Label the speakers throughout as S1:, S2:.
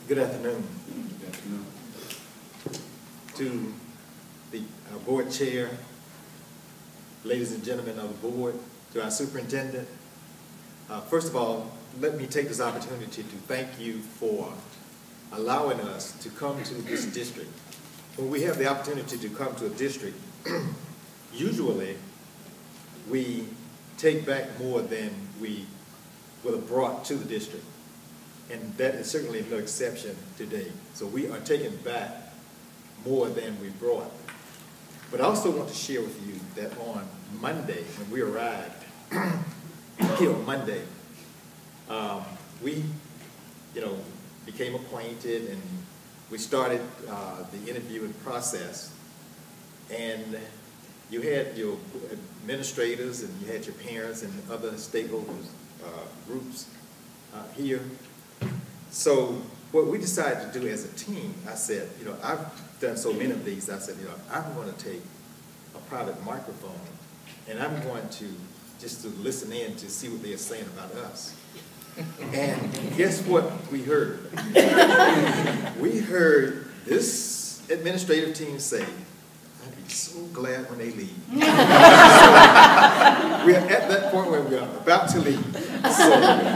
S1: Good afternoon.
S2: Good afternoon.
S1: To the board chair, ladies and gentlemen of the board, to our superintendent. First of all, let me take this opportunity to thank you for allowing us to come to this district. When we have the opportunity to come to a district, usually we take back more than we would have brought to the district. And that is certainly no exception today. So we are taking back more than we brought. But I also want to share with you that on Monday, when we arrived here on Monday, we, became acquainted and we started the interviewing process. And you had your administrators and you had your parents and other stakeholders groups here. So what we decided to do as a team, I said, I've done so many of these, I said, I'm going to take a private microphone and I'm going to just to listen in to see what they're saying about us. And guess what we heard? We heard this administrative team say, I'd be so glad when they leave. So we're at that point where we are about to leave. So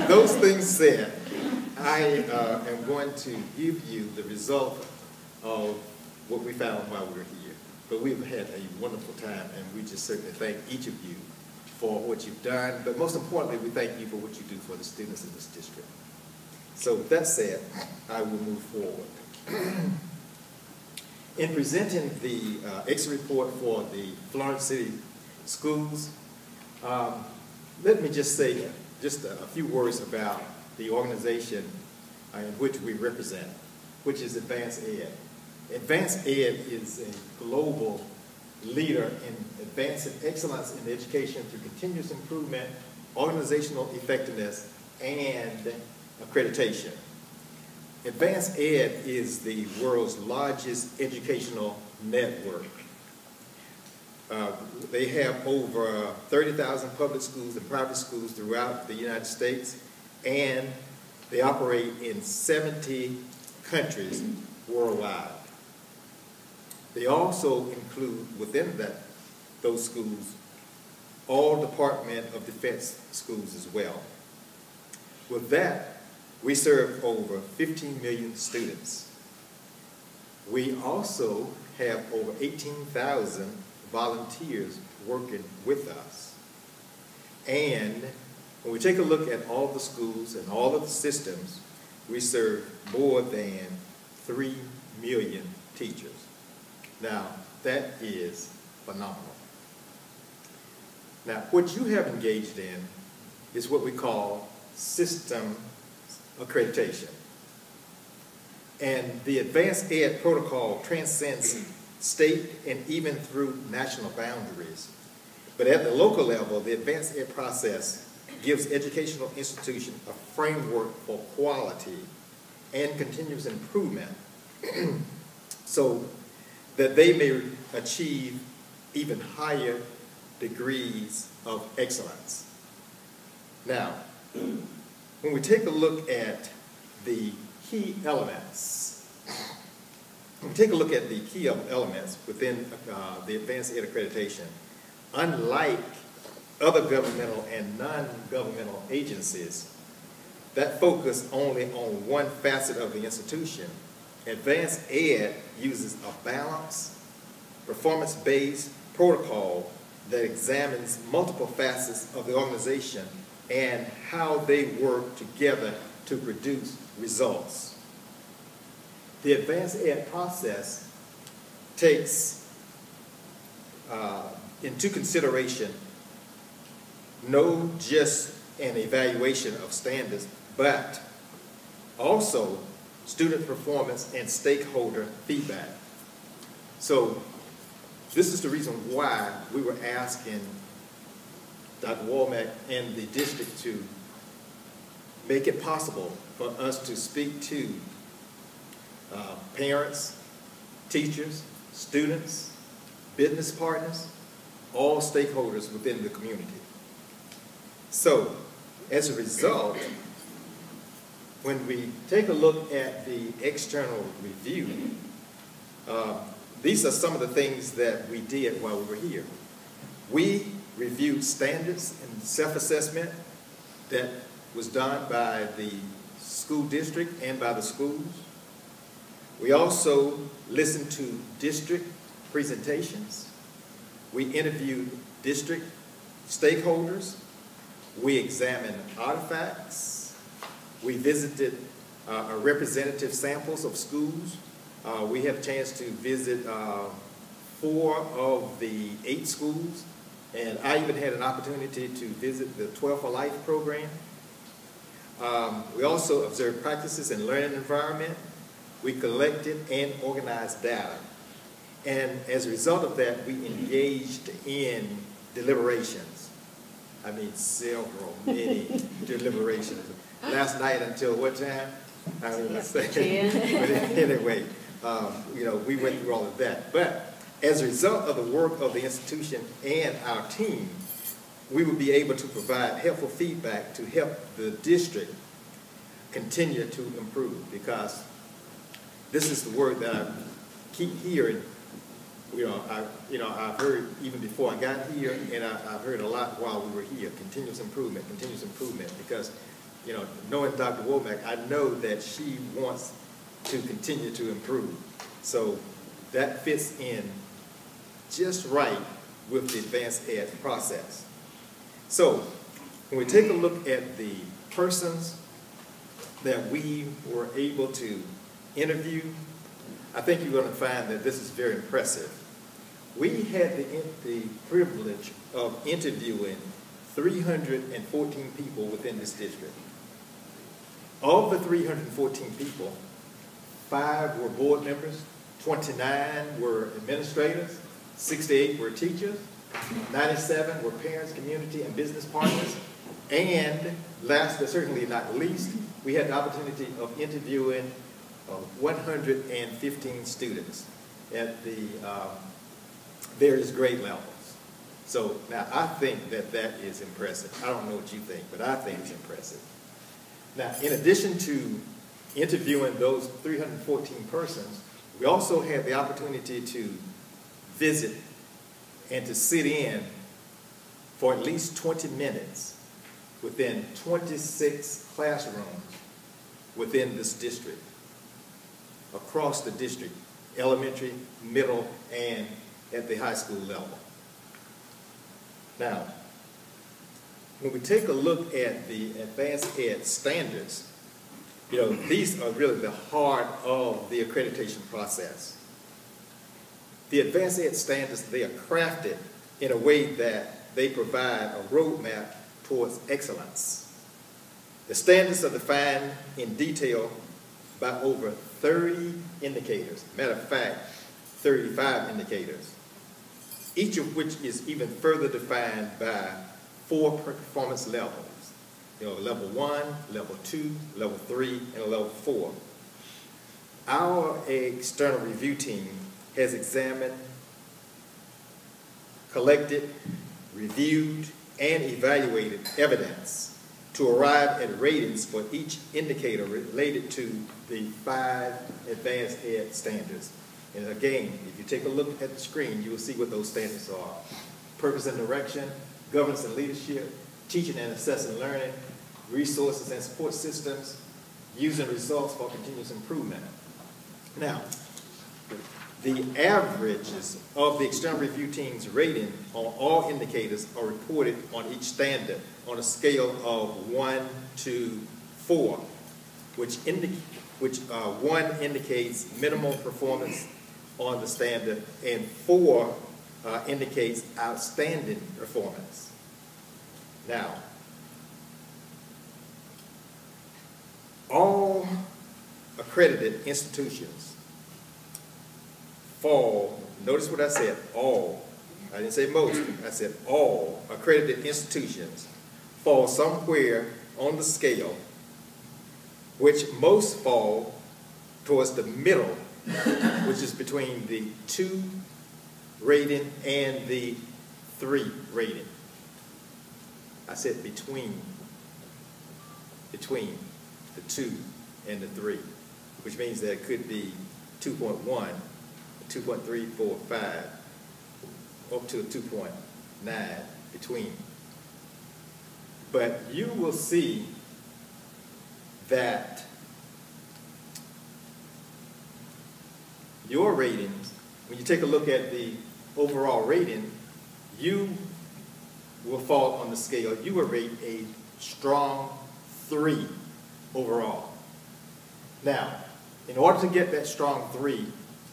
S1: those things said, I am going to give you the result of what we found while we were here. But we've had a wonderful time, and we just certainly thank each of you for what you've done. But most importantly, we thank you for what you do for the students in this district. So with that said, I will move forward. In presenting the exit report for the Florence City Schools, let me just say just a few words about the organization in which we represent, which is AdvancED. AdvancED is a global leader in advancing excellence in education through continuous improvement, organizational effectiveness, and accreditation. AdvancED is the world's largest educational network. They have over 30,000 public schools and private schools throughout the United States, and they operate in 70 countries worldwide. They also include within those schools all Department of Defense schools as well. With that, we serve over 15 million students. We also have over 18,000 volunteers working with us. And when we take a look at all the schools and all of the systems, we serve more than 3 million teachers. Now, that is phenomenal. Now, what you have engaged in is what we call system accreditation. And the AdvancED protocol transcends state and even through national boundaries. But at the local level, the AdvancED process gives educational institutions a framework for quality and continuous improvement so that they may achieve even higher degrees of excellence. Now, when we take a look at the key elements, within the AdvancED accreditation, unlike other governmental and non-governmental agencies that focus only on one facet of the institution, AdvancED uses a balanced, performance-based protocol that examines multiple facets of the organization and how they work together to produce results. The AdvancED process takes into consideration not just an evaluation of standards, but also student performance and stakeholder feedback. So this is the reason why we were asking Dr. Womack and the district to make it possible for us to speak to parents, teachers, students, business partners, all stakeholders within the community. So, as a result, when we take a look at the external review, these are some of the things that we did while we were here. We reviewed standards and self-assessment that was done by the school district and by the schools. We also listened to district presentations. We interviewed district stakeholders. We examined artifacts. We visited representative samples of schools. We had a chance to visit 4 of the 8 schools, and I even had an opportunity to visit the 12 for Life program. We also observed practices in learning environment. We collected and organized data. And as a result of that, we engaged in deliberations. I mean, many deliberations. Last night until what time? I don't even say. But anyway, we went through all of that. But as a result of the work of the institution and our team, we would be able to provide helpful feedback to help the district continue to improve, because this is the word that I keep hearing. I've heard even before I got here, and I've heard a lot while we were here, continuous improvement, because, knowing Dr. Womack, I know that she wants to continue to improve. So that fits in just right with the AdvancED process. So when we take a look at the persons that we were able to interview, I think you're going to find that this is very impressive. We had the privilege of interviewing 314 people within this district. Of the 314 people, 5 were board members, 29 were administrators, 68 were teachers, 97 were parents, community, and business partners, and last but certainly not least, we had the opportunity of interviewing 115 students at the various grade levels. So now I think that is impressive. I don't know what you think, but I think it's impressive. Now, in addition to interviewing those 314 persons, we also had the opportunity to visit and to sit in for at least 20 minutes within 26 classrooms within this district, across the district, elementary, middle, and at the high school level. Now, when we take a look at the AdvancED standards, these are really the heart of the accreditation process. The AdvancED standards, they are crafted in a way that they provide a roadmap towards excellence. The standards are defined in detail by over 30 indicators. Matter of fact, 35 indicators, each of which is even further defined by 4 performance levels. Level 1, level 2, level 3, and level 4. Our external review team has examined, collected, reviewed, and evaluated evidence to arrive at ratings for each indicator related to the 5 AdvancED standards. And again, if you take a look at the screen, you will see what those standards are. Purpose and direction, governance and leadership, teaching and assessing learning, resources and support systems, using results for continuous improvement. Now, the averages of the external review team's rating on all indicators are reported on each standard on a scale of 1 to 4, which 1 indicates minimal performance on the standard, and 4 indicates outstanding performance. Now, all accredited institutions fall, notice what I said, all, I didn't say most, I said all accredited institutions fall somewhere on the scale, which most fall towards the middle, which is between the 2 rating and the 3 rating. I said between the 2 and the 3, which means that it could be 2.1, 2.345, up to a 2.9 between. But you will see that your ratings, when you take a look at the overall rating, you will fall on the scale. You will rate a strong 3 overall. Now, in order to get that strong 3,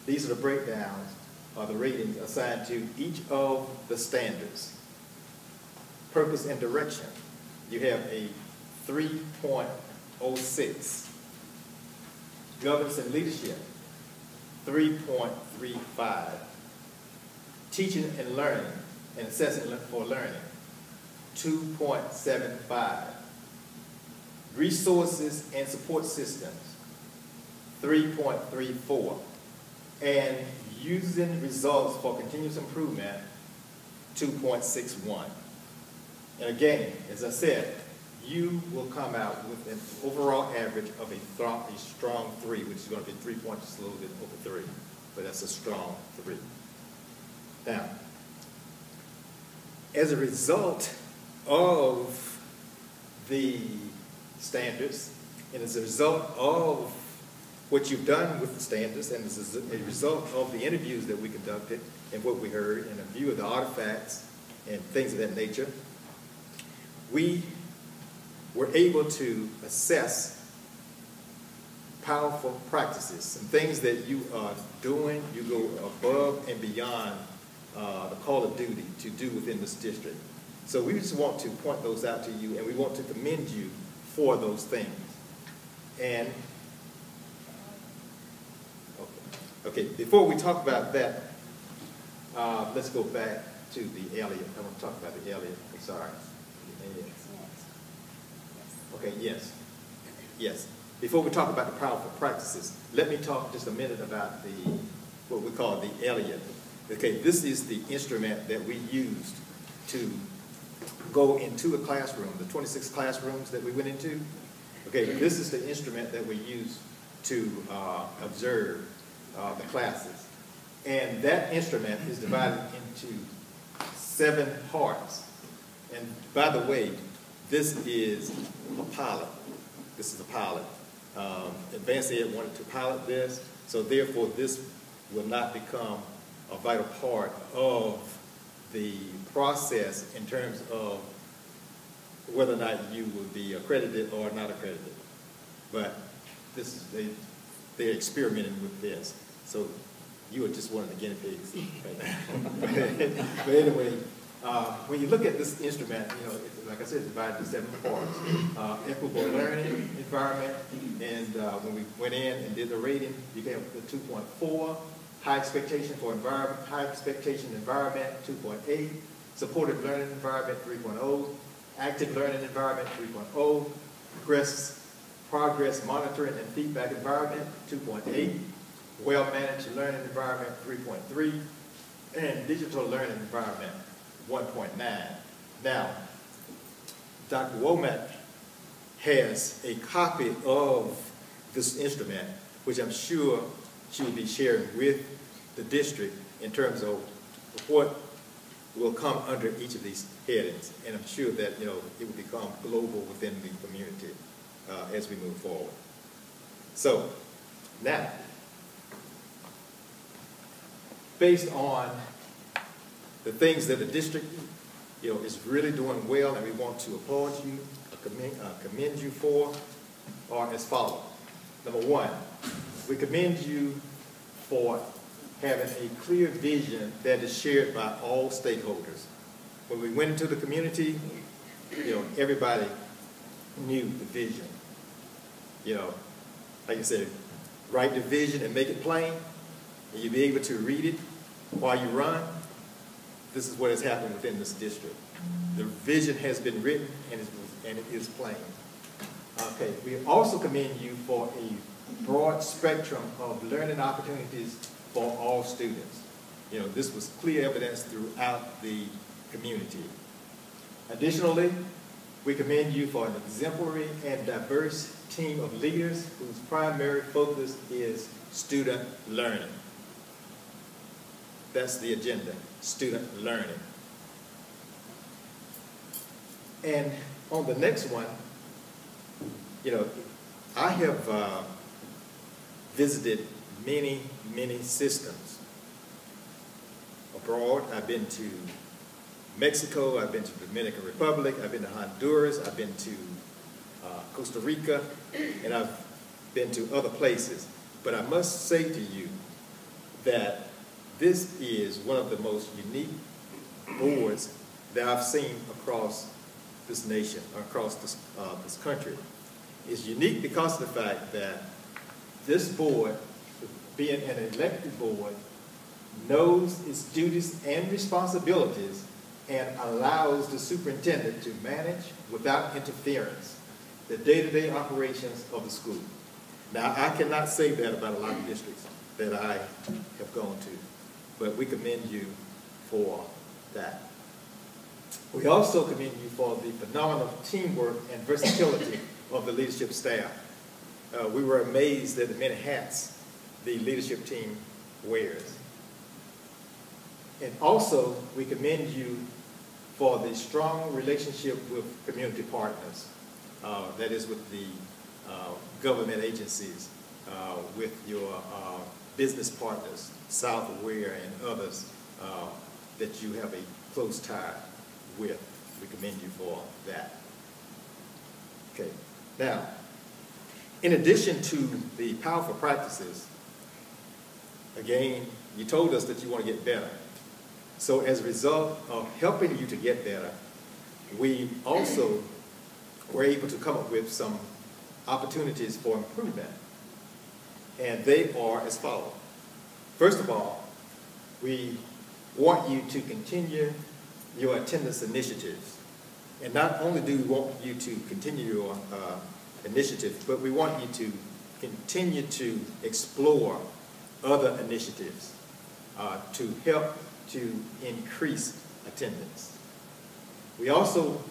S1: these are the breakdowns or the ratings assigned to each of the standards. Purpose and direction, you have a 3.06. Governance and leadership, 3.35. Teaching and learning and assessing for learning, 2.75. Resources and support systems, 3.34. And using results for continuous improvement, 2.61. And again, as I said, you will come out with an overall average of a strong 3, which is going to be 3 points a little bit over 3. But that's a strong 3. Now, as a result of the standards, and as a result of what you've done with the standards, and as a result of the interviews that we conducted and what we heard, and a view of the artifacts and things of that nature, we were able to assess powerful practices, some things that you are doing, you go above and beyond the call of duty to do within this district. So we just want to point those out to you, and we want to commend you for those things. And, okay, before we talk about that, let's go back to the Elliott. I want to talk about the Elliott. I'm sorry. Okay, yes. Yes. Before we talk about the powerful practices, let me talk just a minute about what we call the Elliott. Okay, this is the instrument that we used to go into a classroom, the 26 classrooms that we went into. Okay, this is the instrument that we used to observe the classes. And that instrument is divided into 7 parts. And by the way, this is a pilot. This is a pilot. AdvancED wanted to pilot this, so therefore this will not become a vital part of the process in terms of whether or not you will be accredited or not accredited. But this is, they're experimenting with this. So you are just one of the guinea pigs right now. But anyway, when you look at this instrument, you know, like I said, it's divided into 7 parts. Equitable learning environment, and when we went in and did the rating, you get the 2.4. High expectation for environment, high expectation environment, 2.8. Supportive learning environment, 3.0. Active learning environment, 3.0. Progress monitoring and feedback environment, 2.8. Well-managed learning environment, 3.3. And digital learning environment, 1.9. Now, Dr. Womack has a copy of this instrument, which I'm sure she will be sharing with the district in terms of what will come under each of these headings. And I'm sure that, you know, it will become global within the community as we move forward. So, now, based on the things that the district, you know, is really doing well, and we want to applaud you, commend you for, are as follows. Number 1, we commend you for having a clear vision that is shared by all stakeholders. When we went into the community, you know, everybody knew the vision. You know, like I said, write the vision and make it plain, and you'll be able to read it while you run. This is what has happened within this district. The vision has been written, and it is plain. Okay, we also commend you for a broad spectrum of learning opportunities for all students. You know, this was clear evidence throughout the community. Additionally, We commend you for an exemplary and diverse team of leaders whose primary focus is student learning. That's the agenda, student learning. And on the next one, you know, I have visited many, many systems abroad. I've been to Mexico, I've been to the Dominican Republic, I've been to Honduras, I've been to Costa Rica, and I've been to other places. But I must say to you that this is one of the most unique boards that I've seen across this nation, across this country. It's unique because of the fact that this board, being an elected board, knows its duties and responsibilities and allows the superintendent to manage without interference the day-to-day operations of the school. Now, I cannot say that about a lot of districts that I have gone to, but we commend you for that. We also commend you for the phenomenal teamwork and versatility of the leadership staff. We were amazed at the many hats the leadership team wears. And also, we commend you for the strong relationship with community partners, that is with the government agencies, with your business partners, Southware and others that you have a close tie with. We commend you for that. Okay. Now, in addition to the powerful practices, again, you told us that you want to get better. So as a result of helping you to get better, we also were able to come up with some opportunities for improvement. And they are as follows. First of all, we want you to continue your attendance initiatives. And not only do we want you to continue your initiatives, but we want you to continue to explore other initiatives to help to increase attendance. We also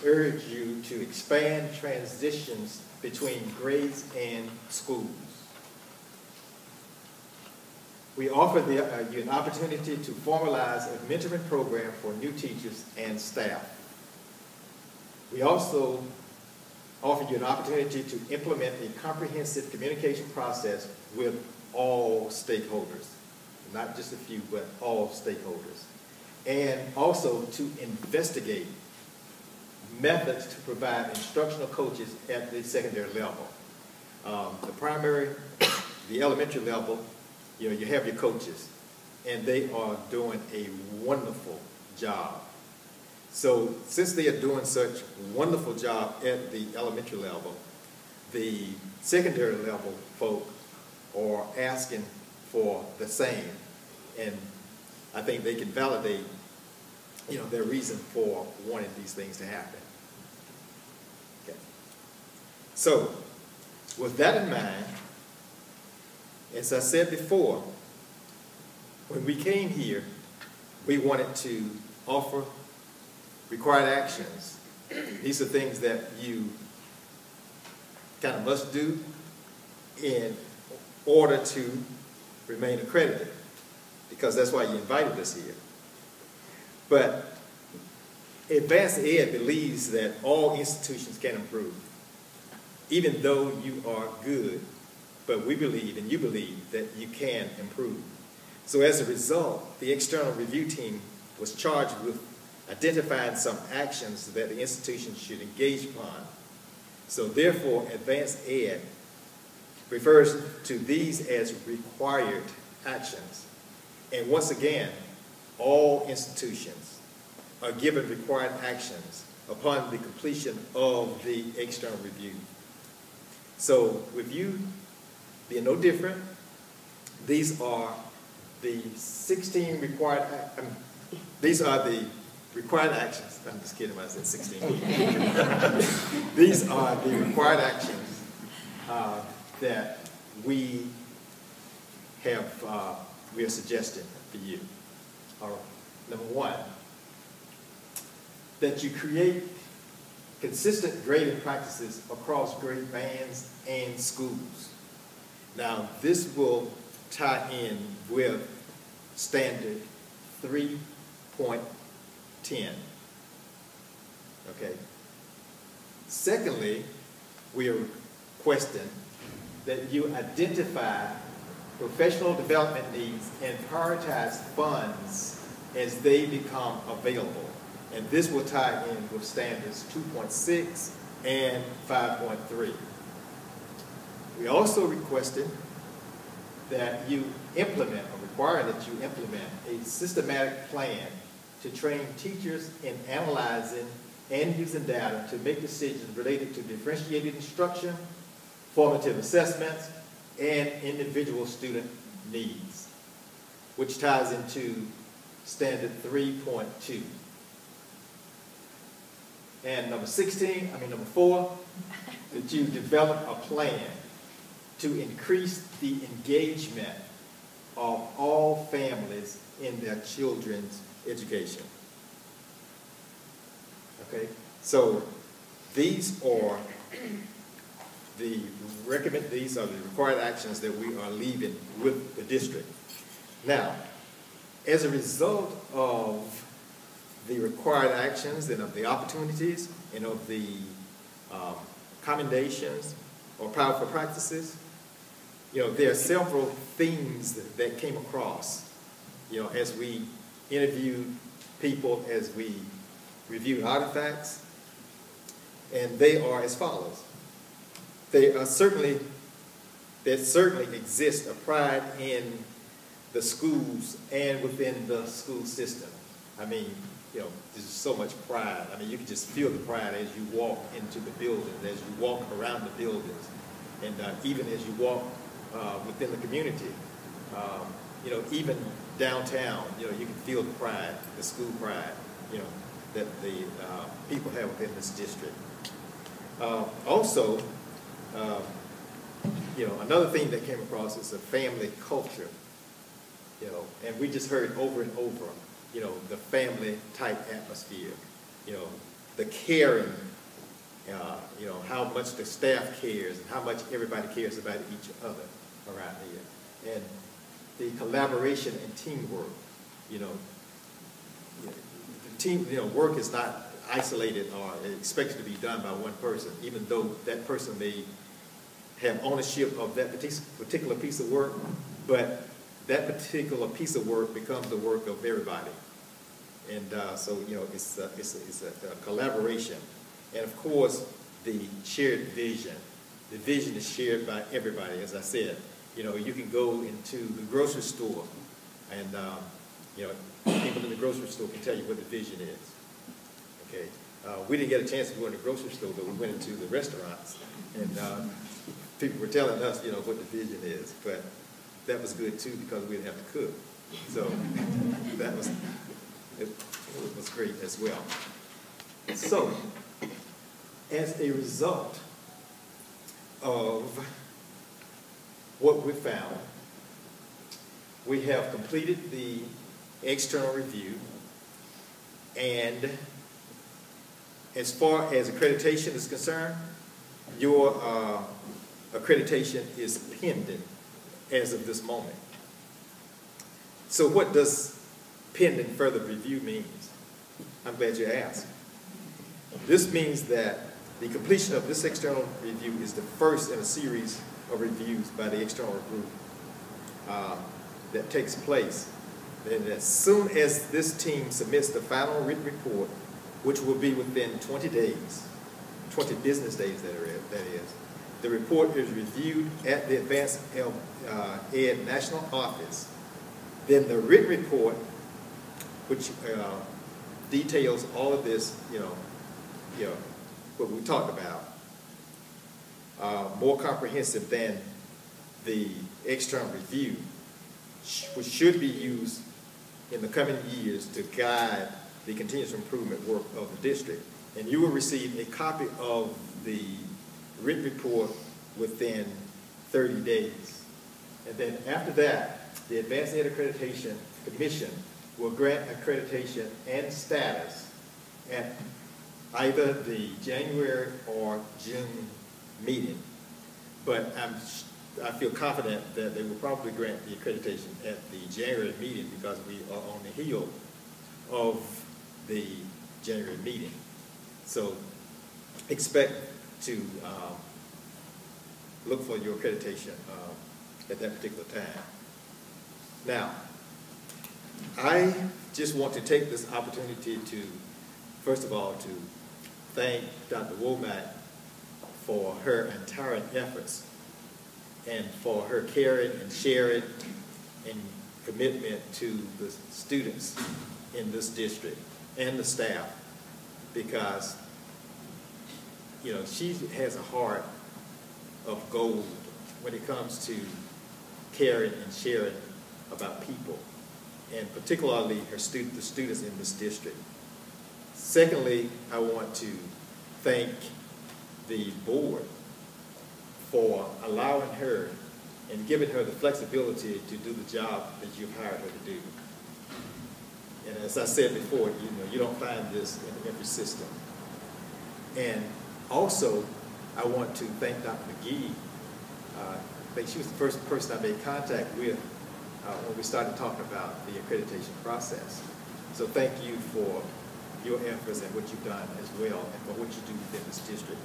S1: urge you to expand transitions between grades and schools. We offer you an opportunity to formalize a mentoring program for new teachers and staff. We also offer you an opportunity to implement a comprehensive communication process with all stakeholders, not just a few, but all stakeholders. And also to investigate methods to provide instructional coaches at the secondary level. The primary, the elementary level, you know, you have your coaches, and they are doing a wonderful job. So since they are doing such a wonderful job at the elementary level, the secondary level folk are asking for the same. And I think they can validate, you know, their reason for wanting these things to happen. Okay. So, with that in mind, as I said before, when we came here, we wanted to offer required actions. These are things that you kind of must do in order to remain accredited, because that's why you invited us here. But AdvancED believes that all institutions can improve, even though you are good. But we believe, and you believe, that you can improve. So as a result, the external review team was charged with identifying some actions that the institution should engage upon. So therefore, AdvancED refers to these as required actions. And once again, all institutions are given required actions upon the completion of the external review. So with you being no different, these are the 16 required, these are the required actions. I'm just kidding when I said 16. These are the required actions that we are suggesting for you. All right. Number one, that you create consistent grading practices across grade bands and schools. Now, this will tie in with standard 3.10. Okay. Secondly, we are requesting that you identify professional development needs and prioritize funds as they become available. And this will tie in with standards 2.6 and 5.3. We also requested that you implement, or require that you implement, a systematic plan to train teachers in analyzing and using data to make decisions related to differentiated instruction, formative assessments, and individual student needs, which ties into standard 3.2. And number 4, that you develop a plan to increase the engagement of all families in their children's education. Okay, so these are the required actions that we are leaving with the district. Now, as a result of the required actions and of the opportunities and of the commendations or powerful practices, there are several themes that came across, as we interviewed people, as we reviewed artifacts, and they are as follows. There certainly exists a pride in the schools and within the school system. I mean, there's so much pride. I mean, you can just feel the pride as you walk into the buildings, as you walk around the buildings, and even as you walk within the community. Even downtown, you can feel the pride, the school pride, that the people have within this district. Also, another thing that came across is a family culture, and we just heard over and over, the family type atmosphere, the caring, how much the staff cares and how much everybody cares about each other around here, and the collaboration and teamwork, work is not isolated or expected to be done by one person, even though that person may have ownership of that particular piece of work, but that particular piece of work becomes the work of everybody. And so, it's a collaboration. And of course, the shared vision. The vision is shared by everybody, as I said. You can go into the grocery store and, people in the grocery store can tell you what the vision is. Okay? We didn't get a chance to go in the grocery store, but we went into the restaurants, and people were telling us, what the vision is. But that was good too, because we didn't have to cook. So it was great as well. So, as a result of what we found, we have completed the external review, and as far as accreditation is concerned, your accreditation is pending as of this moment. So what does pending further review means? I'm glad you asked. This means that the completion of this external review is the first in a series of reviews by the external group that takes place. And as soon as this team submits the final written report, which will be within 20 days, 20 business days that is, the report is reviewed at the AdvancED National Office. Then the written report, which details all of this, what we talked about, more comprehensive than the external review, which should be used in the coming years to guide the continuous improvement work of the district. And you will receive a copy of the written report within 30 days. And then after that, the AdvancED Accreditation Commission will grant accreditation and status at either the January or June meeting, but I feel confident that they will probably grant the accreditation at the January meeting because we are on the heel of the January meeting. So expect to look for your accreditation at that particular time. Now, I just want to take this opportunity to, first of all, to thank Dr. Womack for her entire efforts and for her caring and sharing and commitment to the students in this district and the staff, because she has a heart of gold when it comes to caring and sharing about people, and particularly the students in this district. Secondly, I want to thank the board for allowing her and giving her the flexibility to do the job that you've hired her to do. And as I said before, you don't find this in every system. And also, I want to thank Dr. McGee. I think she was the first person I made contact with when we started talking about the accreditation process. So thank you for your efforts and what you've done as well, and for what you do within this district.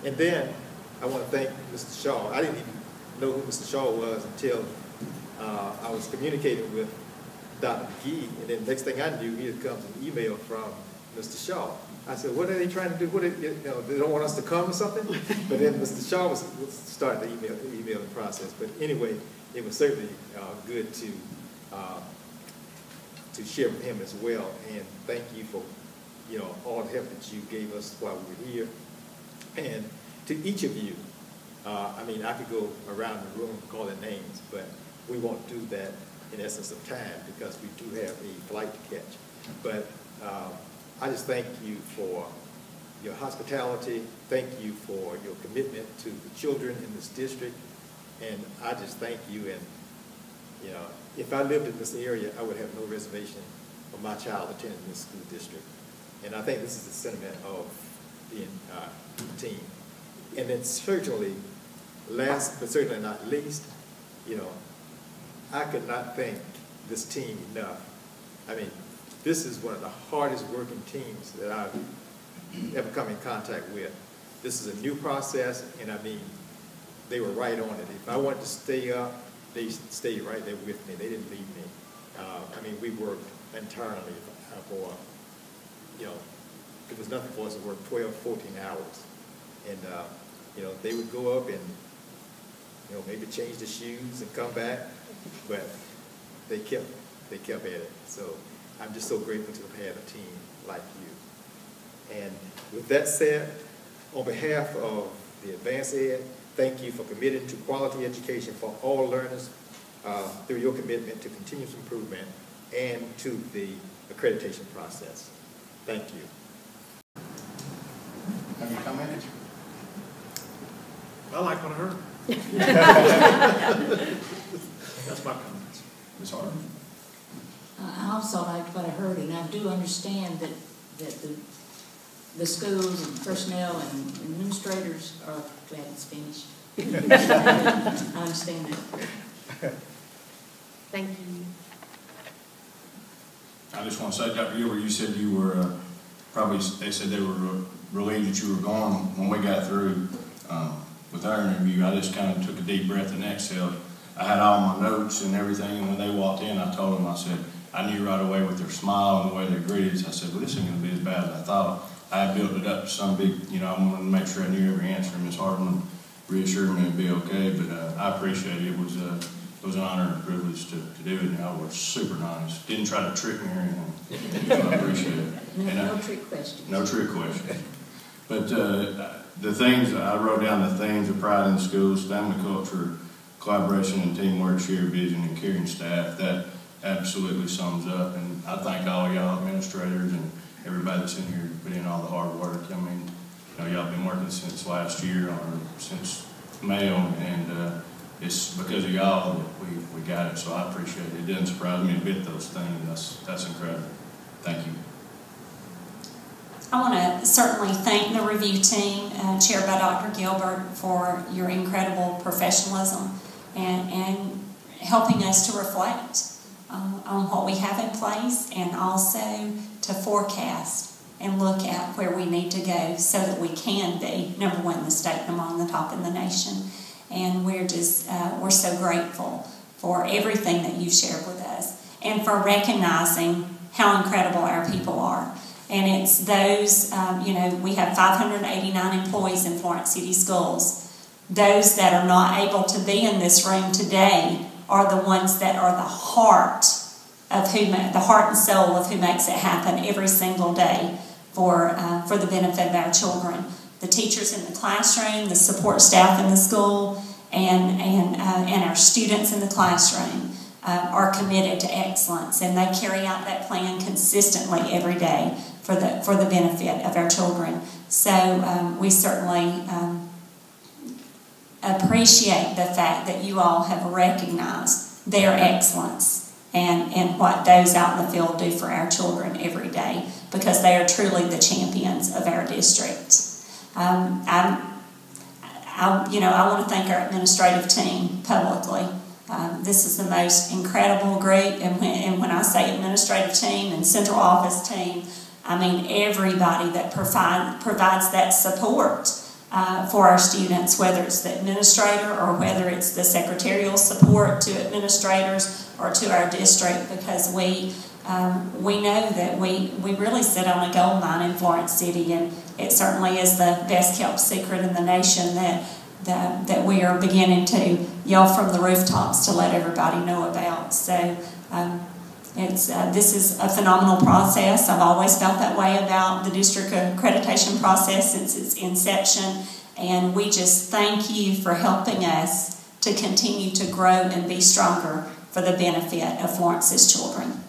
S1: And then I want to thank Mr. Shaw. I didn't even know who Mr. Shaw was until I was communicating with Dr. McGee, and then next thing I knew, here comes an email from Mr. Shaw. I said, what are they trying to do? They don't want us to come or something? But then Mr. Shaw was starting the emailing process. But anyway, it was certainly good to share with him as well. And thank you for all the help that you gave us while we were here. And to each of you, I could go around the room calling names, but we won't do that in essence of time because we do have a flight to catch. But I just thank you for your hospitality. Thank you for your commitment to the children in this district. And I just thank you. And, if I lived in this area, I would have no reservation for my child attending this school district. And I think this is the sentiment of the team. And then certainly, last but certainly not least, I could not thank this team enough. This is one of the hardest working teams that I've ever come in contact with. This is a new process, and they were right on it. If I wanted to stay up, they stayed right there with me. They didn't leave me. We worked entirely for, it was nothing for us to work 12, 14 hours. And, they would go up and, maybe change the shoes and come back, but they kept at it. So I'm just so grateful to have had a team like you. And with that said, on behalf of the AdvancED, thank you for committing to quality education for all learners through your commitment to continuous improvement and to the accreditation process. Thank you.
S2: Have you commented?
S3: I like what I heard. That's my comments.
S2: Ms. Harden?
S4: I also like what I heard, and I do understand that the schools and personnel and administrators are glad it's finished. I understand that.
S5: Thank you.
S2: I just want to say, Dr. Gilbert, you said you were they said they were relieved that you were gone when we got through with our interview. I just kind of took a deep breath and exhaled. I had all my notes and everything, and when they walked in, I told them, I said, I knew right away with their smile and the way they greeted us. I said, well, this isn't going to be as bad as I thought. I had built it up to some big, I wanted to make sure I knew every answer. Ms. Hartman reassured me it'd be okay, but I appreciate it. It was an honor and a privilege to do it, and y'all were super nice. Didn't try to trick me or anything, so I appreciate it.
S4: No trick questions.
S2: No trick questions. But the things, I wrote down the themes of pride in the schools, family culture, collaboration and teamwork, shared vision, and caring staff. That absolutely sums up, and I thank all of y'all administrators and everybody that's in here who put in all the hard work. Y'all been working since last year or since May, and it's because of y'all that we got it, so I appreciate it. It doesn't surprise me a bit, those things. That's incredible. Thank you.
S6: I want to certainly thank the review team, chaired by Dr. Gilbert, for your incredible professionalism and helping us to reflect on what we have in place, and also to forecast and look at where we need to go so that we can be number one in the state and among the top in the nation. And we're so grateful for everything that you've shared with us and for recognizing how incredible our people are. And it's those, we have 589 employees in Florence City Schools. Those that are not able to be in this room today are the ones that are the heart and soul of who makes it happen every single day for the benefit of our children. The teachers in the classroom, the support staff in the school, and our students in the classroom are committed to excellence, and they carry out that plan consistently every day for the benefit of our children. So we certainly appreciate the fact that you all have recognized their excellence and what those out in the field do for our children every day, because they are truly the champions of our district. I want to thank our administrative team publicly. This is the most incredible group, and when I say administrative team and central office team, I mean everybody that provides that support for our students, whether it's the administrator or whether it's the secretarial support to administrators or to our district, because we know that we really sit on a gold mine in Florence City, and it certainly is the best kept secret in the nation that we are beginning to yell from the rooftops to let everybody know about. So this is a phenomenal process. I've always felt that way about the district accreditation process since its inception, and we just thank you for helping us to continue to grow and be stronger for the benefit of Florence's children.